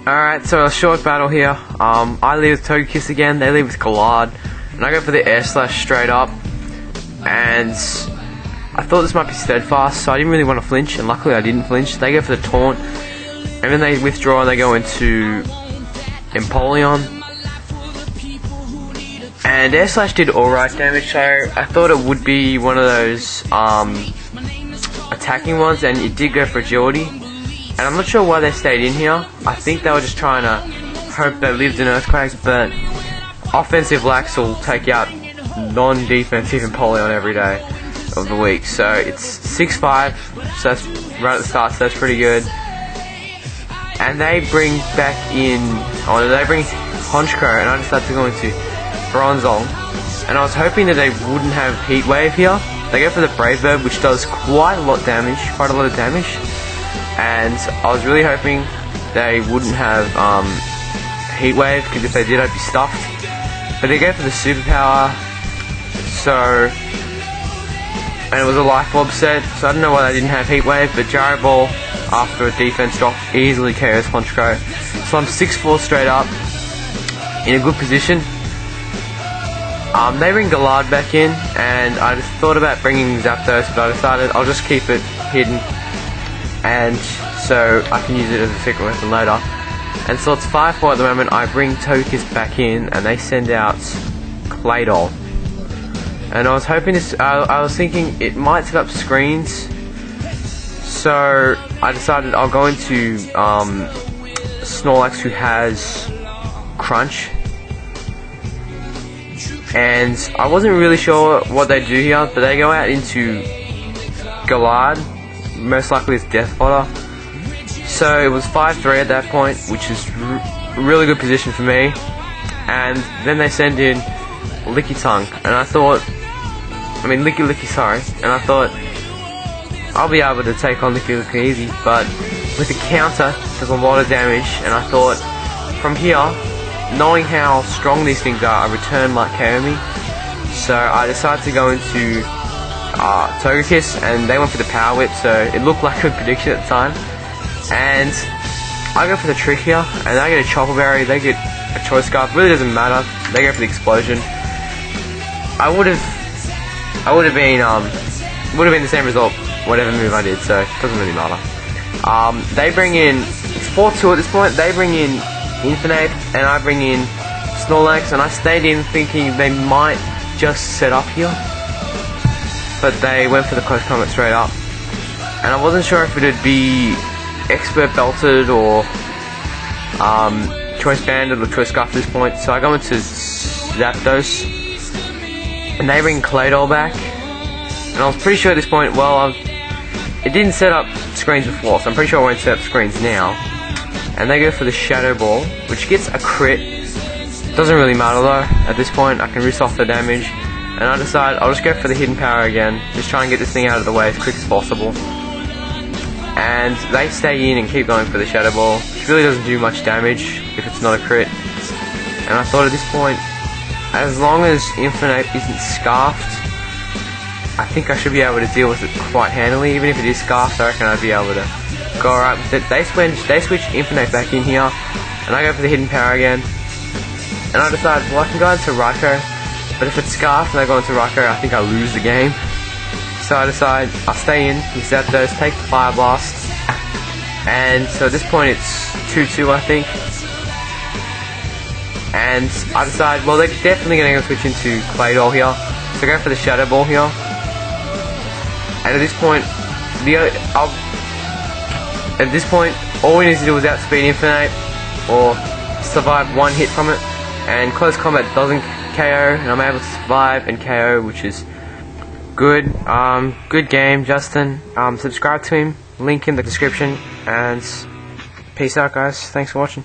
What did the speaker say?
Alright, so a short battle here. I lead with Togekiss again, they lead with Galard, and I go for the air slash straight up. And I thought this might be steadfast, so I didn't really want to flinch, and luckily I didn't flinch. They go for the taunt, and then they withdraw and they go into Empoleon. And air slash did alright damage, so I thought it would be one of those attacking ones, and it did go for agility. And I'm not sure why they stayed in here. I think they were just trying to hope they lived in Earthquakes, but offensive Lax will take out non-defensive Empoleon every day of the week. So it's 6-5, so that's right at the start, so that's pretty good. And they bring back in, they bring Honchkrow, and I decided to go into Bronzong. And I was hoping that they wouldn't have Heat Wave here. They go for the Brave Bird, which does quite a lot of damage. And I was really hoping they wouldn't have Heat Wave, because if they did I'd be stuffed. But they go for the Superpower, and it was a Life Orb set, so I don't know why they didn't have Heat Wave, but Gyro Ball, after a defense drop, easily KOs Honchkrow. So I'm 6-4 straight up, in a good position. They bring Galard back in, and I just thought about bringing Zapdos, but I decided I'll just keep it hidden, and so I can use it as a secret weapon later. And so it's 5-4 at the moment. I bring Togekiss back in, and they send out Claydol. And I was hoping this, I was thinking it might set up screens, so I decided I'll go into Snorlax, who has Crunch. And I wasn't really sure what they do here, but they go out into Galard, most likely it's Death Fodder. So it was 5-3 at that point, which is a really good position for me. And then they send in Lickitung, and I thought, Licky, sorry. And I thought, I'll be able to take on Licky easy, but with the counter, does a lot of damage, and I thought, from here, knowing how strong these things are, a return might KO me. So I decided to go into Togekiss, and they went for the Power Whip, so it looked like a good prediction at the time. And I go for the Trick here, and I get a Chopper Berry, they get a Choice Scarf, really doesn't matter, they go for the Explosion. I would have been the same result, whatever move I did, so it doesn't really matter. They bring in, it's 4-2 at this point, they bring in Infinite, and I bring in Snorlax, and I stayed in thinking they might just set up here, but they went for the Close Combat straight up, and I wasn't sure if it would be Expert Belted or Choice Banded or Choice Scarf at this point, so I go into Zapdos, and they bring Claydol back, and I was pretty sure at this point, it didn't set up screens before, so I'm pretty sure I won't set up screens now. And they go for the Shadow Ball, which gets a crit. Doesn't really matter though, at this point I can risk off the damage. And I decide I'll just go for the Hidden Power again, just try and get this thing out of the way as quick as possible. And they stay in and keep going for the Shadow Ball, which really doesn't do much damage if it's not a crit. And I thought at this point, as long as Infinite isn't Scarfed, I think I should be able to deal with it quite handily. Even if it is Scarfed, I reckon I'd be able to go alright with it. They switch Infinite back in here, and I go for the Hidden Power again. And I decide, well, I can go into Raikou, but if it's Scarfed and I go into Raikou, I think I lose the game. So I decide I'll stay in with Zapdos, take the Fire Blast, and so at this point it's 2-2 I think. And I decide, well, they're definitely going to go switch into Claydol here, so I go for the Shadow Ball here. And at this point, all we need to do is outspeed Infinite, or survive one hit from it, and Close Combat doesn't KO, and I'm able to survive and KO, which is good. Good game, Justin. Subscribe to him, link in the description, and peace out guys, thanks for watching.